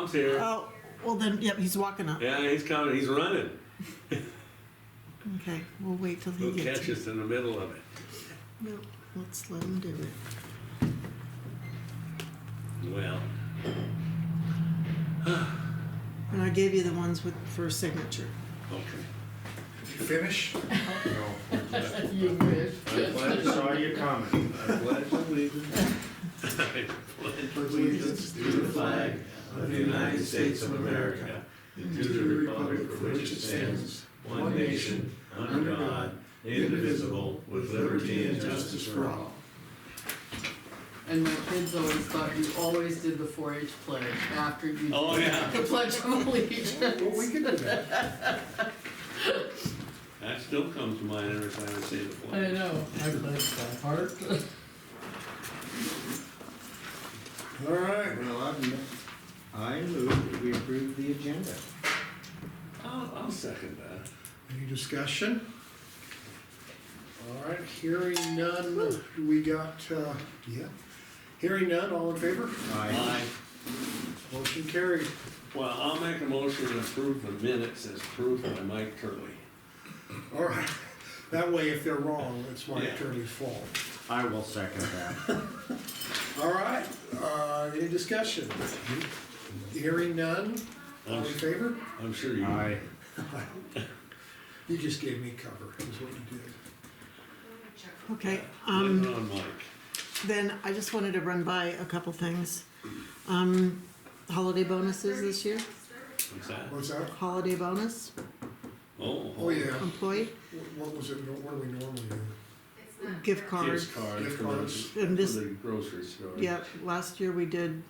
Tom's here. Oh, well then, yep, he's walking up. Yeah, he's coming, he's running. Okay, we'll wait till he He'll gets catch here. us in the middle of it. No, let's let him do it. Well, And I gave you the ones for signature. okay. Did you finish? No. You wish. I pledge, Saw you coming. I pledge allegiance. I pledge allegiance to the flag of the United States of America and to the republic for which it stands, one nation, under God, indivisible, with liberty and justice for all. And my kids always thought you always did the 4-H pledge after you did Oh, yeah. the Pledge of Allegiance. Well, we can do that. That still comes to mind every time I say the I flag. know, I pledged by heart. All right. Well, I move that we approve the agenda. I'll second that. Any discussion? All right, hearing none, we got, yeah. Hearing none, all in favor? Aye. Motion carried. Well, I'll make a motion to approve the minutes as approved by Mike Turley. All right, that way if they're wrong, it's my Yeah. attorney's fault. I will second that. All right, any discussion? Hearing none, all in favor? I'm sure you. Aye. You just gave me cover, is what you did. Okay, Blame it on Mike. then I just wanted to run by a couple things. Holiday bonuses this year, What's that? What's that? holiday bonus, Oh, yeah. employee, What was it, what do we normally do? gift cards. Gift cards Gift for cards. the, And this- for the grocery store. Yep, last year we did,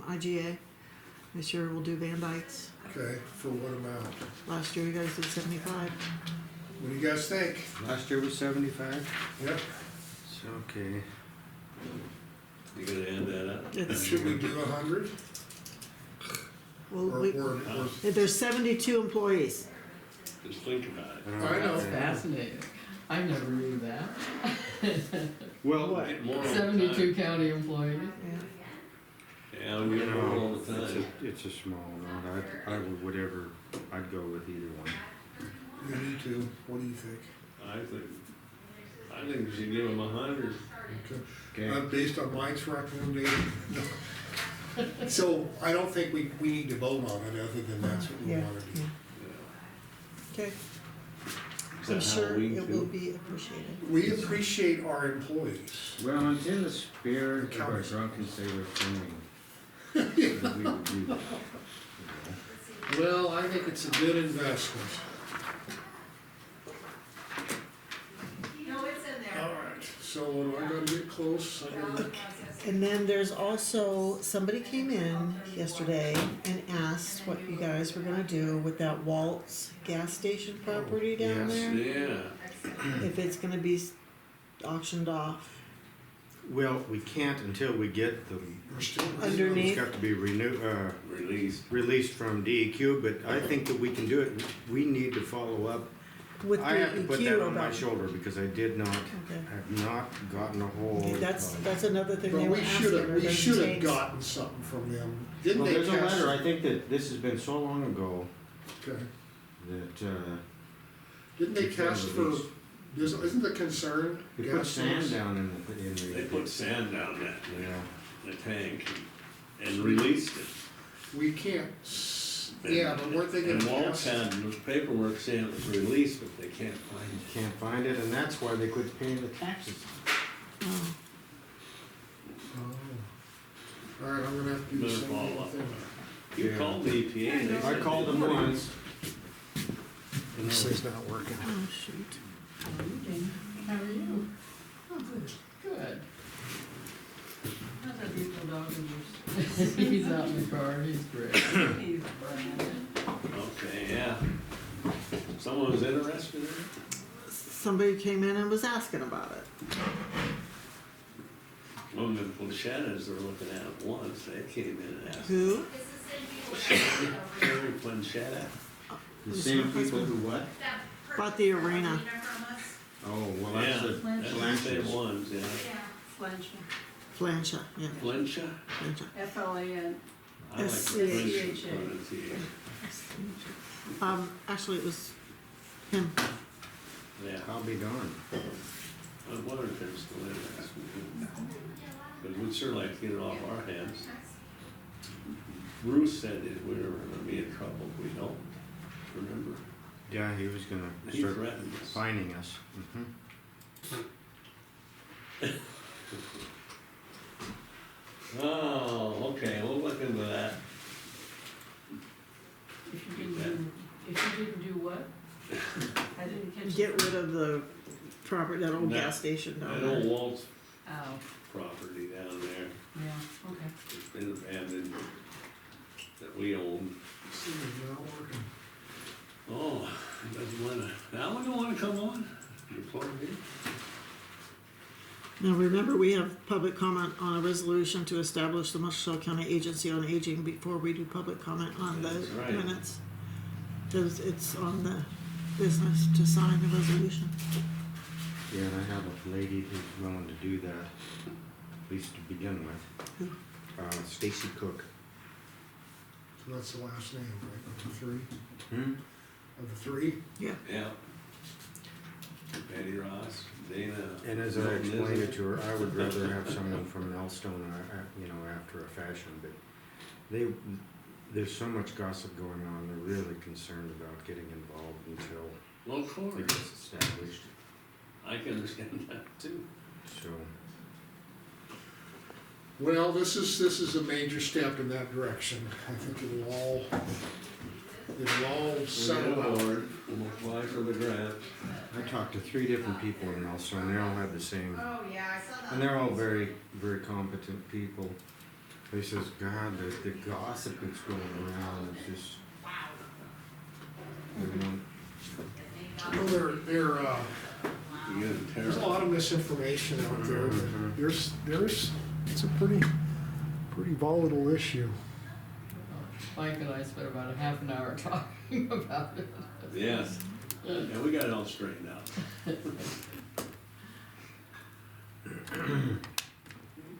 IGA. This year we'll do Van Dyke's. Okay, for what amount? Last year you guys did 75. What do you guys think? Last year was 75. Yep. So, okay. You gotta add that up. It's, Should we do 100? well, Or, we, or, there's 72 employees. Just think about it. I know. That's fascinating. I never knew that. Well, Get more all the 72 county employees. Yeah. time. Yeah, we you get more all know, the time. it's a small amount. I would, whatever, I'd go with either one. you need to, what do you think? I think we should give them 100. Okay. Okay. Based on Mike's recommendation? No. So I don't think we need to vote on it, other than that's what we Yeah, wanna do. yeah. Yeah. Okay, Is I'm that sure Halloween it will too? be appreciated. We appreciate our employees. Well, it's in the spirit of our Counts. drunken sailor singing. that we would do that, you know. Well, I think it's a good investment. No, it's in there. Alright, so when I gotta get close, I gotta, And then there's also, somebody came in yesterday and asked what you guys were gonna do with that Waltz gas station property down Yes. there. Yeah. If it's gonna be auctioned off. Well, we can't until we get the, we're still. Underneath. it's got to be Released. released from DEQ, but I think that we can do it. We need to follow up. With I have to put DEQ that on my about- shoulder because I did not, Okay. have not gotten a hold Okay, of. that's another thing But they were we asking. should've, are we those should've tanks. gotten something from them. Didn't Well, they there's a cast? letter, I think that this has been so long ago Okay. that, Didn't they It's been cast for, released. isn't the concern? they gas put sand source? down in the. They put sand down that, Yeah. the tank and released it. We can't, yeah, but weren't they And gonna Waltz cast? had the paperwork saying it was released, but they can't find You can't find it, and that's why they quit paying the taxes. Oh, Oh. Alright, I'm gonna have to it. do the Better same follow up thing. on it. You Yeah. called the EPA and they I said called they them wouldn't. once. and This they- thing's not working. oh, shoot. How are you, Jane? How are you? Oh, good. Good. How's that beautiful dog of yours? He's out in the car, he's great. He's Brandon. Okay, yeah. Someone was interested in it? Somebody came in and was asking about it. Well, the Planchettas they're looking at once, they came in and asked. Who? Terry Planchetta? The same people who what? Bought the arena. Oh, well, that's Yeah, the that's the Blanchard's. same ones, yeah. Flansha, yeah, Flincha? Flansha. FLAN. I like the French SCHA. pronunciation. Actually, it was him. Yeah, I'll be darned. I'm wondering if it's still in there. But we'd sure like to get it off our hands. Bruce said that we were gonna be in trouble if we don't, remember? Yeah, he was gonna He start threatened us. fining us. Oh, okay, we'll look into that. If you didn't do what? I didn't catch. Get rid of the property, that old No. gas station down That old there. Walt's Oh, property down there, yeah, okay. it's been abandoned, that we own. See, it's not working. Oh, it doesn't wanna, that one don't wanna come on? You're plugged in? Now, remember, we have public comment on a resolution to establish the Muscle County Agency on Aging before we do public comment on the That's right. minutes. Cause it's on the business to sign the resolution. Yeah, and I have a lady who's willing to do that, at least to begin with. Who? Stacy Cook. So that's the last name, right, of the three? Hmm? Of the three? Yeah. Yeah. Betty Ross, Dana. And as I Milton explained Isn't it to her, I would rather have someone from Elstone, you know, after a fashion, but there's so much gossip going on, they're really concerned about getting involved until Well, of it course, gets established, I can understand that too. so. Well, this is a major step in that direction. I think it'll all We'll settle get out. aboard, we'll apply for the grant. I talked to 3 different people in Elstone, they all had the same, Oh, yeah, I saw that. and they're all very, very competent people. They says, God, the gossip that's going around is just, you know, Well, You get a there's a terrible. lot of misinformation out there. Mhm. It's a pretty volatile issue. Mike and I spent about a half an hour talking about it. Yes, yeah, we got it all straightened out.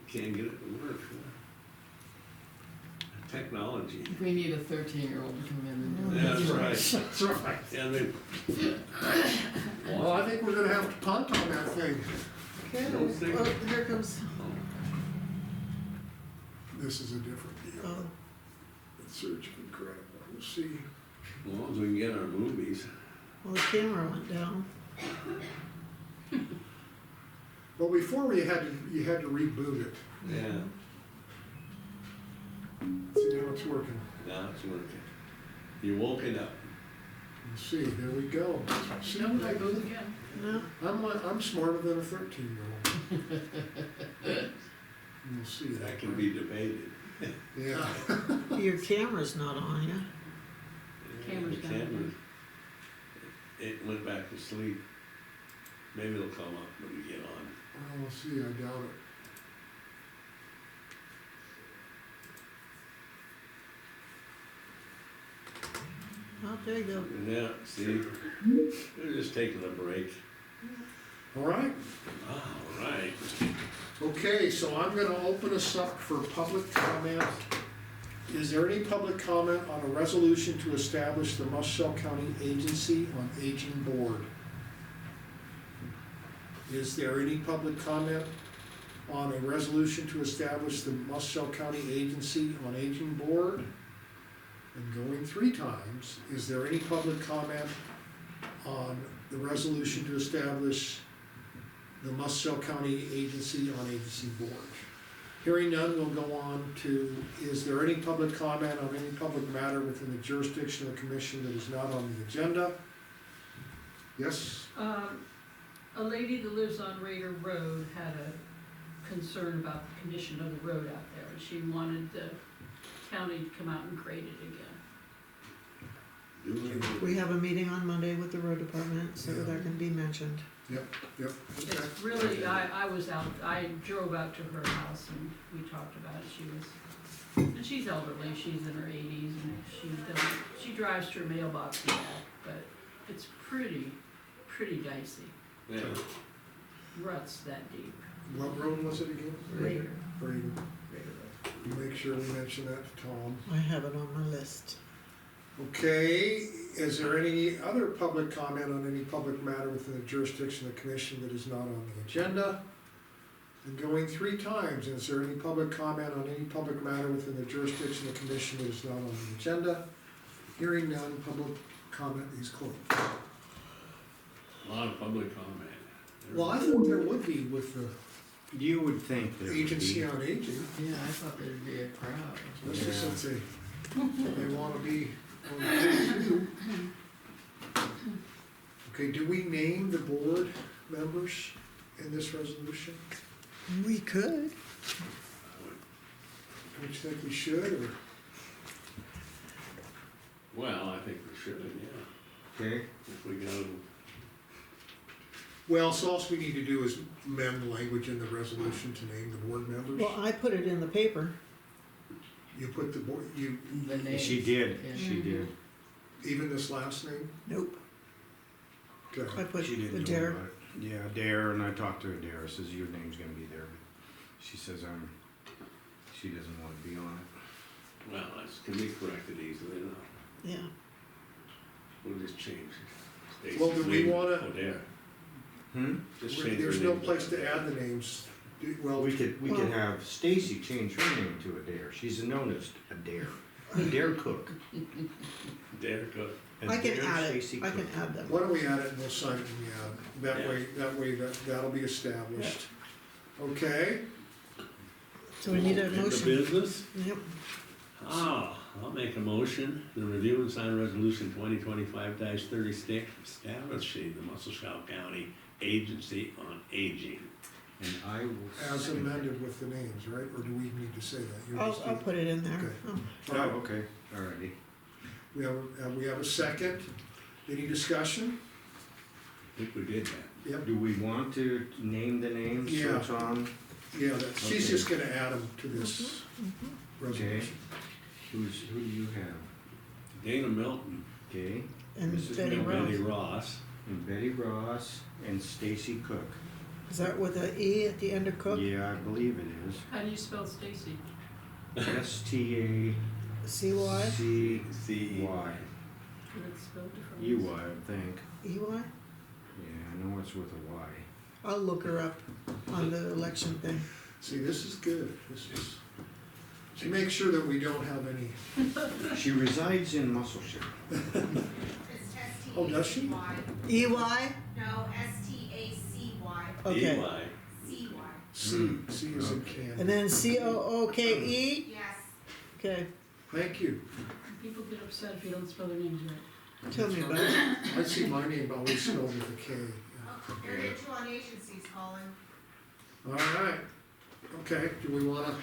Can't get it to work. Technology. We need a 13-year-old to come in and do it. That's right. That's right. Yeah, they, Well, I think we're gonna have to punt on that thing. Okay, Don't think- oh, here comes, This is a different deal. oh, It's surgically incredible. We'll see. as long as we can get our movies. well, the camera went down. Well, before you had to reboot it. Yeah, See, now it's working. now it's working. You woke it up. Let's see, there we go. See, No, there goes again. No, I'm smarter than a 13-year-old. We'll see. That can be debated. Yeah. your camera's not on, yeah? Camera's The down. camera, it went back to sleep. Maybe it'll come up when we get on. Well, we'll see, I doubt it. Oh, there you go. Yeah, see, we're just taking a break. All right. All right. Okay, so I'm gonna open us up for public comment. Is there any public comment on a resolution to establish the Muscle County Agency on Aging Board? Is there any public comment on a resolution to establish the Muscle County Agency on Aging Board? And going 3 times, is there any public comment on the resolution to establish the Muscle County Agency on Agency Board? Hearing none, we'll go on to, is there any public comment on any public matter within the jurisdiction of the commission that is not on the agenda? Yes? A lady that lives on Raider Road had a concern about the condition of the road out there, and she wanted the county to come out and grade it again. We have a meeting on Monday with the road department, so Yeah. that can be mentioned. Yep, okay. It's really, I was out, I drove out to her house and we talked about it, and she's elderly, she's in her 80s, and she drives to her mailbox and back, but it's pretty dicey, Yeah, ruts that deep. What road was it again? Raider. Raider. You make sure we mention that to Tom. I have it on my list. Okay, is there any other public comment on any public matter within the jurisdiction of the commission that is not on the agenda? And going 3 times, is there any public comment on any public matter within the jurisdiction of the commission that is not on the agenda? Hearing none, public comment is closed. A lot of public comment. Well, I thought there would be with the You would think there would agency be. on aging, Yeah, I thought there'd be a crowd. especially Yeah. since they wanna be on the board too. Okay, do we name the board members in this resolution? We could. Don't you think we should, or? Well, I think we should, yeah, Okay, if we go, Well, so all we need to do is amend the language in the resolution to name the board members. Well, I put it in the paper. You put the board, you, The names. she did, Yeah. she did. even this last name? Nope. I Okay, put She didn't know Adair. about it. Yeah, Adair, and I talked to Adair, says your name's gonna be there, but she says, she doesn't wanna be on it. well, this can be corrected easily enough. Yeah. We'll just change Stacy's Well, do we name to wanna- Adair. Hmm? Just change there's her no name to place to Adair. add the names. Well, We could Well- have Stacy change her name to Adair, she's known as Adair, Adair Cook. Adair Cook. I can Adair add it. Stacy I can Cook. add them. why don't we add it and we'll sign it when we add it. That Yeah. way, that'll be established. Okay, So we need a In the motion. business? Yep. I'll make a motion to review and sign resolution 2025-36 establishing the Muscle Shoals County Agency on Aging. And I will. as second amended with the names, right, or do we need to say that? You're I'll just- put it in there. Okay. Oh. that. Oh, okay, alrighty. We have a second, any discussion? I think we did that. Yep, Do we want to name the names so Yeah. it's on? yeah, she's Okay. just gonna add them to this resolution. Who do you have? Dana Milton, Okay, And Mrs. Betty and Ross. Betty Ross, and Betty Ross and Stacy Cook. Is that with a E at the end of Cook? Yeah, I believe it is. How do you spell Stacy? S-T-A-C-Y. C-Y? C-E-Y. It's spelled differently. E-Y, I think. E-Y? Yeah, I know it's with a Y. I'll look her up on the election thing. See, this is good, this is, to make sure that we don't have any, She resides in Musselshire. It's S-T-A-C-Y. Oh, does she? E-Y? No, S-T-A-C-Y, Okay. E-Y. C-Y. C is in And Canada. then C-O-O-K-E? Yes. Okay, Thank you, People get upset if you don't spell their names right. tell me about it. I see my name always spelled with a K. Oh, Area 2 on agencies, Colin. All right, okay, do we wanna, I'm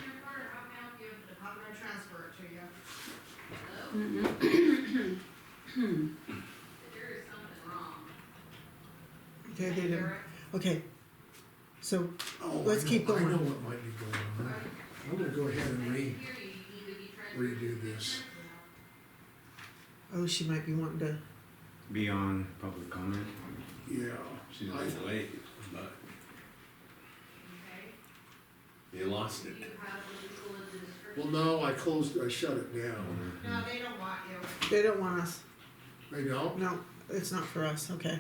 gonna transfer it to you. Hello? There is something wrong. Okay, they didn't. Eric? Okay. So, oh, Let's keep I know going. what might be going on. I'm gonna go ahead and I didn't hear you. You need to be transferred. redo this. oh, she might be wanting to, Beyond public comment. Yeah. She's I- on the way, but Okay. you lost it. Do you have the legal Well, description? no, I shut it down. No, they don't want you. they don't want us. They don't? No, it's not for us, okay.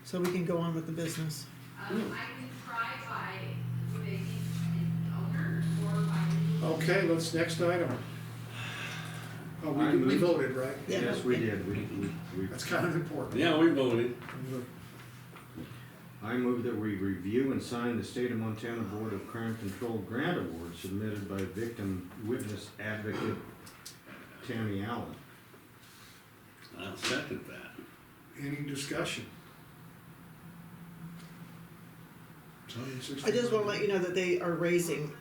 So we can go on with the business. I can try by the owner or by. Okay, let's, next item. Oh, we voted, right? Yeah. Yes, we did. We That's kind of important. Yeah, we voted. I move that we review and sign the State of Montana Board of Crime Control Grant Award submitted by victim witness advocate Tammy Allen. I'll second that. Any discussion? I just wanna let you know that they're raising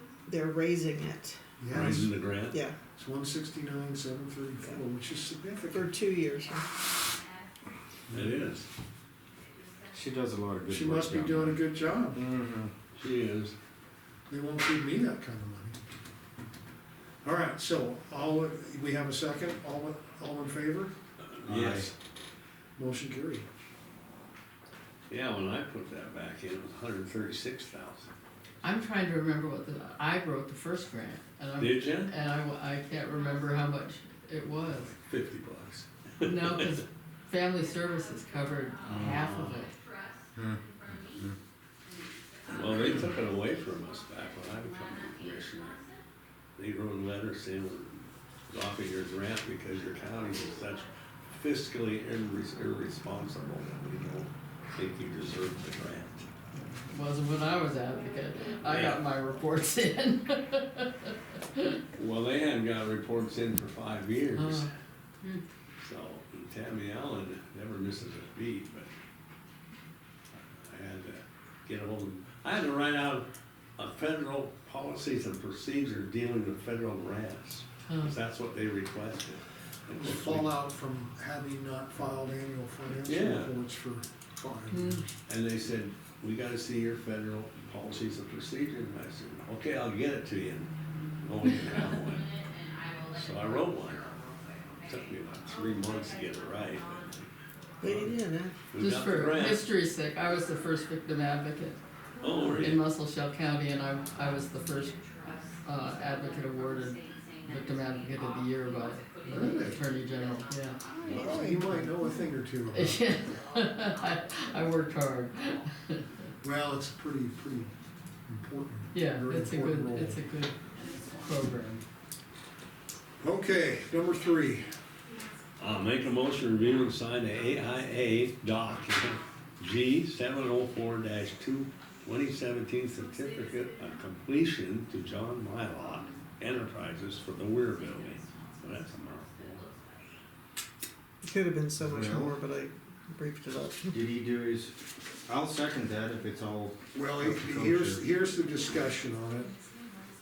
it, Yes, Raising the grant. yeah, it's 169,734, which is significant. for 2 years. It is. She does a lot of good work. She must be doing a good job. Mm-hmm. She is. They won't give me that kind of money. All right, so we have a second, all in favor? Yes. Motion carried. Yeah, when I put that back in, it was 136,000. I'm trying to remember I wrote the first grant, and Did you? I can't remember how much it was. $50. No, because family services covered half of it. Well, they took it away from us back when I became commissioner. They wrote a letter saying we're dropping your grant because your county is such fiscally irresponsible that we don't think you deserve the grant. Wasn't when I was advocate. I got my reports in. Well, they hadn't got reports in for 5 years. Hmm. So Tammy Allen never misses a beat, but I had to get a hold of, I had to write out a federal policies and procedure dealing with federal grants, because that's what they requested. And The fallout from having not filed annual financial Yeah. reports for 5 Hmm. years. And they said, we gotta see your federal policies and procedure, and I said, okay, I'll get it to you. Oh, we didn't have one. So I wrote one. Took me about 3 months to get it right. But you did, huh? We Just got the for grant. history's sake, I was the first victim advocate Oh, were in you? Muscle Shell County, and I was the first advocate awarded Victim Advocate of the Year by the Really? Attorney General. Yeah. Well, you might know a thing or two about it. I worked hard. Well, it's a pretty important. Yeah, very it's a important good, role. it's a good program. Okay, number 3. Make a motion to review and sign the AIA document G 704-2 2017 certificate of completion to John Mylock Enterprises for the Weir Building. Well, that's a mouthful. It could have been so much Well- more, but I briefed it up. Did he do his, I'll second that if it's all. Well, up to here's the discussion on it.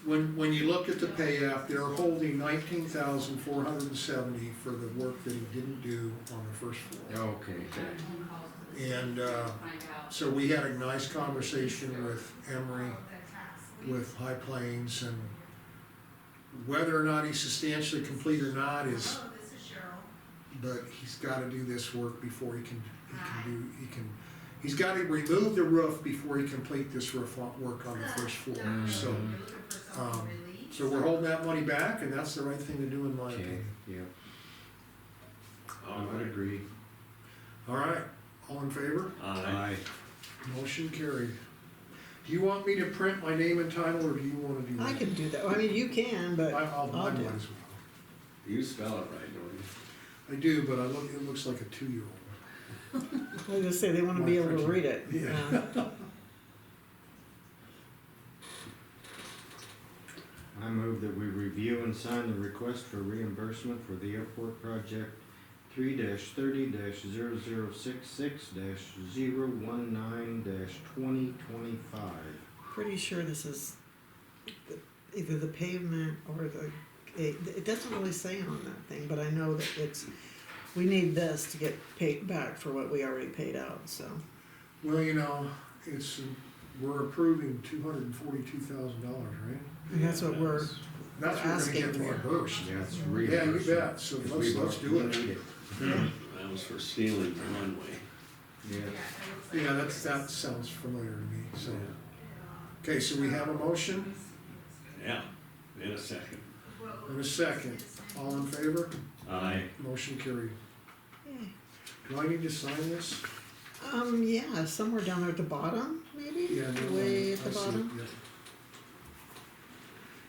When you look at the pay app, they're holding 19,470 for the work that he didn't do on the first floor. Okay. And, so we had a nice conversation with Emery, with High Plains, and whether or not he's substantially complete or not is, but he's gotta do this work before he's gotta remove the roof before he complete this roof work on the first floor, so. So we're holding that money back, and that's the right thing to do in my Okay, opinion. yeah, All I would right. agree. All right, all in favor? Aye. Motion carried. Do you want me to print my name and title, or do you wanna do that? I can do that. I mean, you can, but I I'll might do as it. well. You spell it right, don't you? I do, but it looks like a 2-year-old. I was gonna say, they wanna be able to read it. Yeah. I move that we review and sign the request for reimbursement for the airport project 3-30-066-019-2025. Pretty sure this is either the pavement or it doesn't really say on that thing, but I know that we need this to get paid back for what we already paid out, so. Well, we're approving $242,000, right? And that's what we're, That's what we're gonna asking get for. reimbursed. Yeah, it's Yeah, you reimbursement. bet, so If let's do it. need That was for stealing the runway. Yeah. Yeah, that sounds familiar to me, so. Okay, so we have a motion Yeah, in a second. and a second. All in favor? Aye. Motion carried. Do I need to sign this? yeah, somewhere down there at the bottom, maybe? Yeah, no, Way at the I see it, bottom. yeah.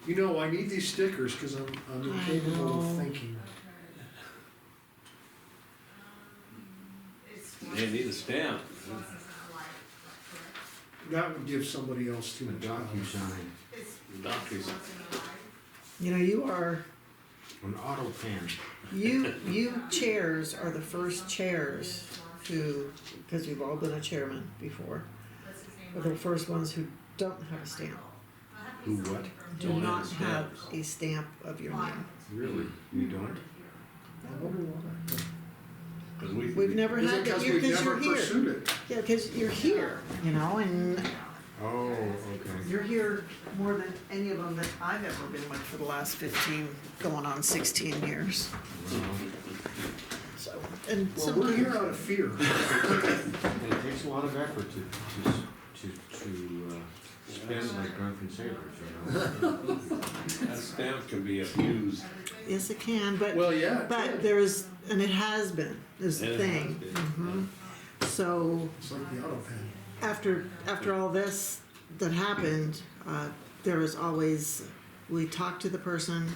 You know, I need these stickers, cause I'm incapable of know. thinking. They need a stamp. That would give somebody else too The much time. DocuSign, The doctors. You know, you are, an auto pen. you chairs are the first chairs who, because you've all been a chairman before, are the first ones who don't have a stamp. Who what? Do Don't not have a have stamp. a stamp of your name. Really? You don't? I wonder why. Cause We've never Is it had that, because we've because never you're here. pursued it? Yeah, because you're here, you know, and Oh, okay. you're here more than any of them that I've ever been with for the last 15, going on 16 years. Well, So, and Well, we're here sometimes, out of fear. it takes a lot of effort to spend like drunken sailors, you know? That stamp can be abused. Yes, it can, but, Well, yeah, it but could. there's, and it has been, is the It has thing. been, Mhm. So, It's like the auto pen. after all this that happened, there was always, we talked to the person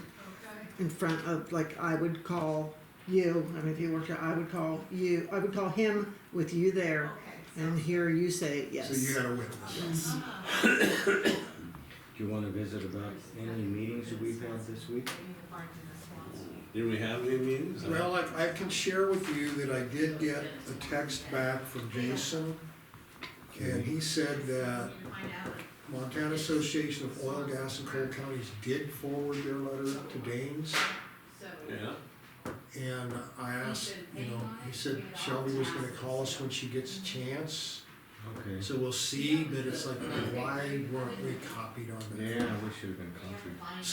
in front of, like, I would call you, I mean, if you worked here, I would call you, I would call him with you there, and hear you say yes. So you got a witness. Yes. Do you wanna visit about any meetings that we've had this week? Did we have any meetings? Well, I can share with you that I did get a text back from Jason, and he said that Montana Association of Oil, Gas, and Coal Counties did forward their letter to Danes. Yeah, And I asked, you know, he said Shelby was gonna call us when she gets a chance, Okay. so we'll see, but it's like, why weren't we copied on that? Yeah, we should've been copied.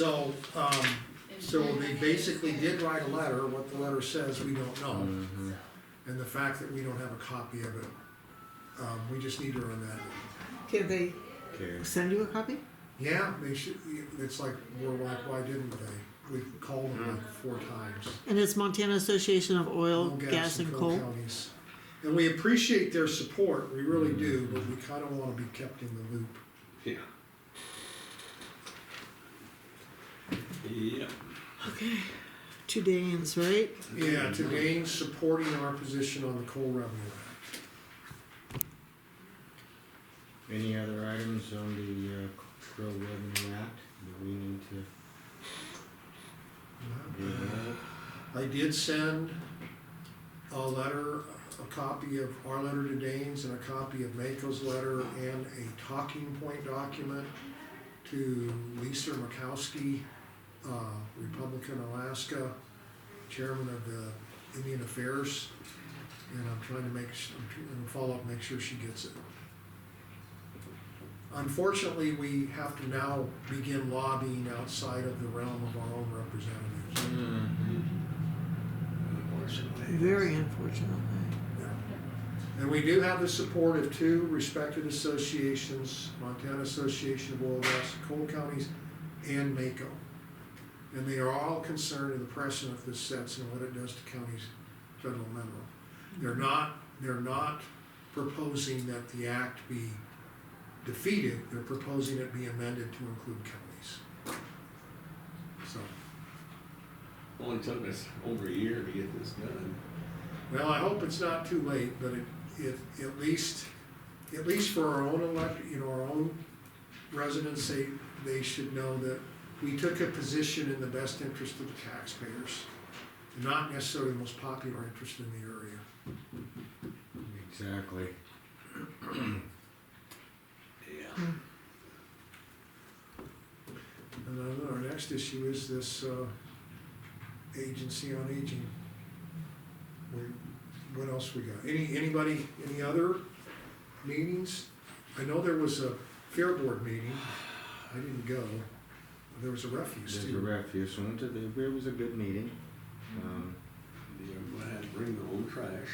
So, they basically did write a letter, what the letter says, we don't know. Mhm. And the fact that we don't have a copy of it, we just need to run that. Can they Okay. send you a copy? Yeah, they should, it's like, we're like, why didn't they? We've called them like 4 times. And it's Montana Association of Oil, Gas, and Coal. Counties. And we appreciate their support, we really do, but we kinda wanna be kept in the loop. yeah. Yep. Okay. 2 Danes, right? Yeah, to Danes supporting our position on the Coal Revenue Act. Any other items on the Coal Revenue Act that we need to do that? I did send a letter, a copy of our letter to Danes and a copy of Mako's letter and a talking point document to Lisa Murkowski, Republican Alaska, chairman of the Indian Affairs. And I'm trying to I'm gonna follow up, make sure she gets it. Unfortunately, we have to now begin lobbying outside of the realm of our own representatives. Unfortunately. Very unfortunately. Yeah. And we do have the support of 2 respected associations, Montana Association of Oil, Gas, and Coal Counties, and MACO. And they are all concerned of the precedent this sets and what it does to counties' federal mineral. They're not proposing that the act be defeated, they're proposing it be amended to include counties. So, Only took us over a year to get this done. well, I hope it's not too late, but it, at least for our own our own residents, they should know that we took a position in the best interest of the taxpayers, not necessarily the most popular interest in the area. Exactly. Yeah. And then our next issue is this, agency on aging. What else we got? Anybody, any other meetings? I know there was a fair board meeting, I didn't go. There was a refuse There's a too. refuse one, it was a good meeting. You're gonna have to bring their own trash.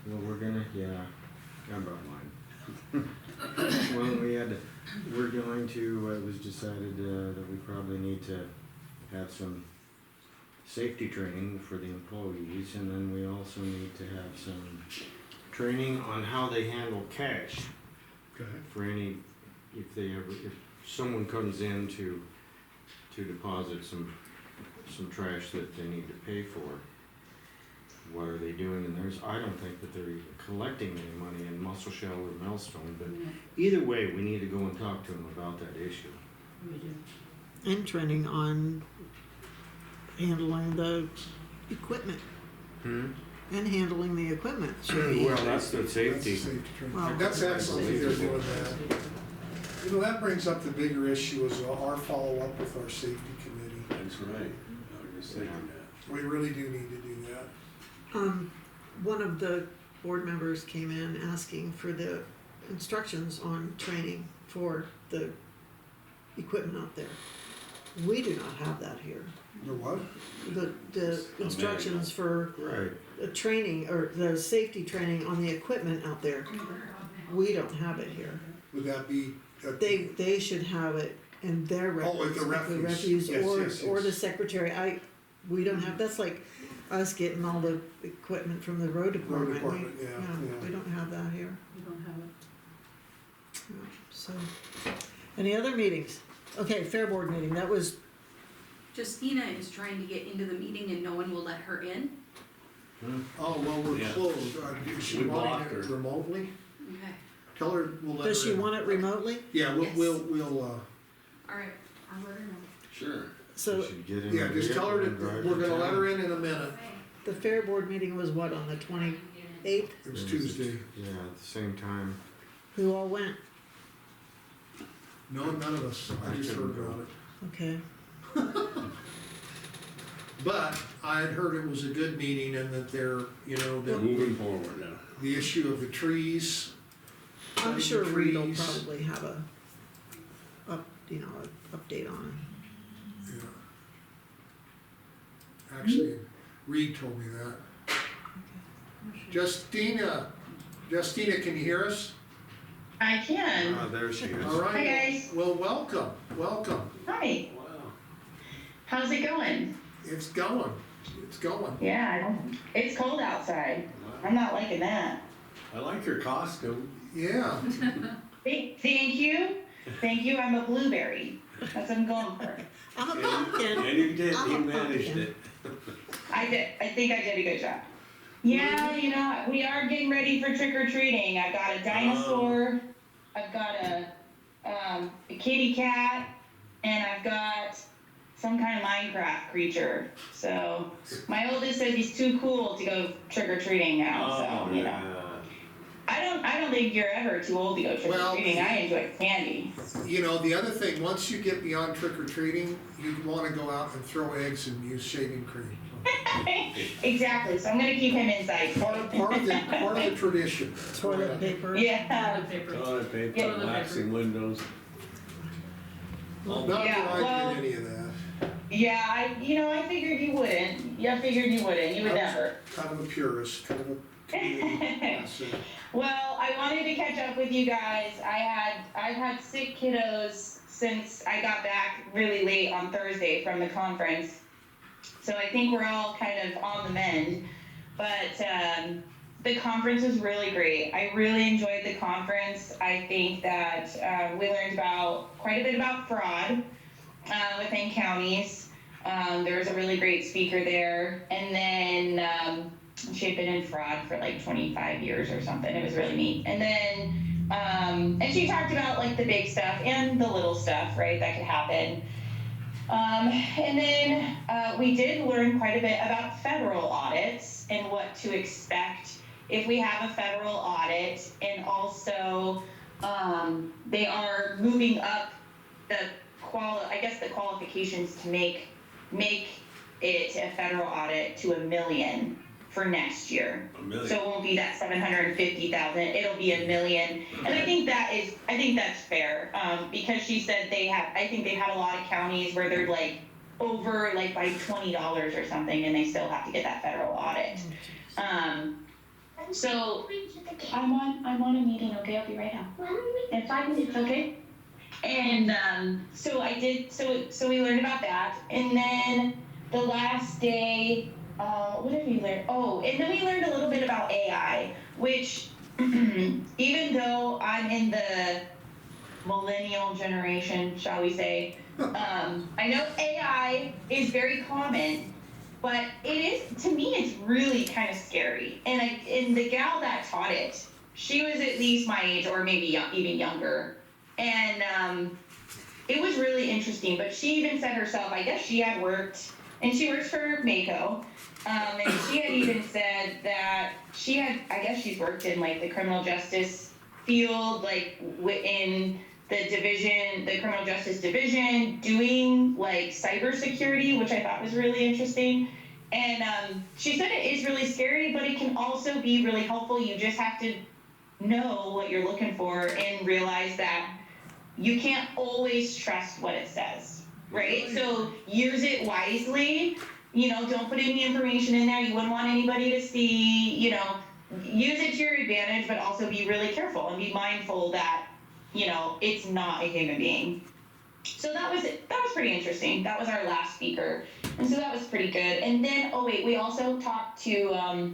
Well, we're gonna, yeah, I brought mine. Well, we're going to, it was decided that we probably need to have some safety training for the employees, and then we also need to have some training on how they handle cash Okay. for any, if someone comes in to deposit some trash that they need to pay for. What are they doing? And I don't think that they're collecting any money in Muscle Shell or Millstone, but either way, we need to go and talk to them about that issue. We do. And training on handling the equipment. And handling the equipment should be. Well, that's the That's safety. the safety training. Well- That's excellent that they're doing that. You know, that brings up the bigger issue is our follow-up with our safety committee. That's right. I was just thinking that. We really do need to do that. One of the board members came in asking for the instructions on training for the equipment out there. We do not have that here. The what? The instructions for Right. the training or the safety training on the equipment out there. We don't have it here. Would that be they should have it in their Oh, records. the refuse. refuse, Yes, or, yes, or yes. the secretary, we don't have, that's like us getting all the equipment from the road department. department, yeah. We don't have that here, We don't have it. no, so. Any other meetings? Okay, Fair Board meeting, that was, Justina is trying to get into the meeting and no one will let her in. Oh, well, we're Yeah. closed. Is she We wanting blocked it her. remotely? Okay, Tell her we'll let her in. does she want it remotely? Yeah, Yes. we'll, alright, I'll let her know. Sure. So You should get in yeah, the just tell her vehicle that and we're drive gonna to let her town. in a minute. the Fair Board meeting was what, on the 28th? It was Tuesday. Yeah, at the same time. Who all went? No, none of us. I just heard about it. Okay, But I had heard it was a good meeting and that they're, that Moving forward now. the issue of the trees. I'm cutting sure the Reed will trees. probably have a update on Yeah. Actually, Reed told me that. Justina, can you hear us? I can. Oh, there she is. All right. Hi, guys. Well, welcome. Hi. Wow. How's it going? It's going. Yeah, it's cold outside. I'm not liking that. I like your costume. Yeah. Thank you. Thank you. I'm a blueberry. That's what I'm going for. it. I'm a pumpkin. And you did, I'm you a managed pumpkin. it. I did. I think I did a good job. Yeah, we are getting ready for trick or treating. I've got a dinosaur. I've got a kitty cat, and I've got some kind of Minecraft creature. So my oldest says he's too cool to go trick or treating now. So you know. I don't think you're ever too old to go trick or treating. I enjoy candy. The other thing, once you get beyond trick or treating, you want to go out and throw eggs and use shaving cream. Exactly. So I'm gonna keep him inside. Part of the tradition. Toilet paper. Yeah. Toilet paper. Toilet paper, Yeah. waxing windows. Not Yeah, that I well- did any of that. Yeah, I figured you wouldn't. Yeah, I figured you wouldn't. You would never. Kind of a purist, kind of a community asset. Well, I wanted to catch up with you guys. I've had sick kiddos since I got back really late on Thursday from the conference. So I think we're all kind of on the mend. But the conference was really great. I really enjoyed the conference. I think that we learned quite a bit about fraud within counties. There was a really great speaker there. And then she had been in fraud for like 25 years or something. It was really neat. And then, and she talked about like the big stuff and the little stuff, right, that could happen. And then we did learn quite a bit about federal audits and what to expect if we have a federal audit. And also, they are moving up the qualifications to make it a federal audit to $1 million for next year. $1 million. So it won't be that 750,000, it'll be $1 million. And I think that's fair, because she said I think they've had a lot of counties where they're like over like by $20 or something and they still have to get that federal audit. So I'm on a meeting, okay, I'll be right out. In 5 minutes, okay? And so we learned about that. And then the last day, what did we learn? Oh, and then we learned a little bit about AI, which even though I'm in the millennial generation, shall we say, I know AI is very common, but to me, it's really kind of scary. And the gal that taught it, she was at least my age or maybe even younger. And it was really interesting, but she even said herself, I guess she had worked, and she works for Mako, and she had even said that I guess she's worked in like the criminal justice field, like within the criminal justice division, doing like cybersecurity, which I thought was really interesting. And she said it is really scary, but it can also be really helpful. You just have to know what you're looking for and realize that you can't always trust what it says, right? So use it wisely. Don't put any information in there you wouldn't want anybody to see. Use it to your advantage, but also be really careful and be mindful that you know, it's not a human being. So that was pretty interesting. That was our last speaker, and so that was pretty good. And then, oh wait, we also talked to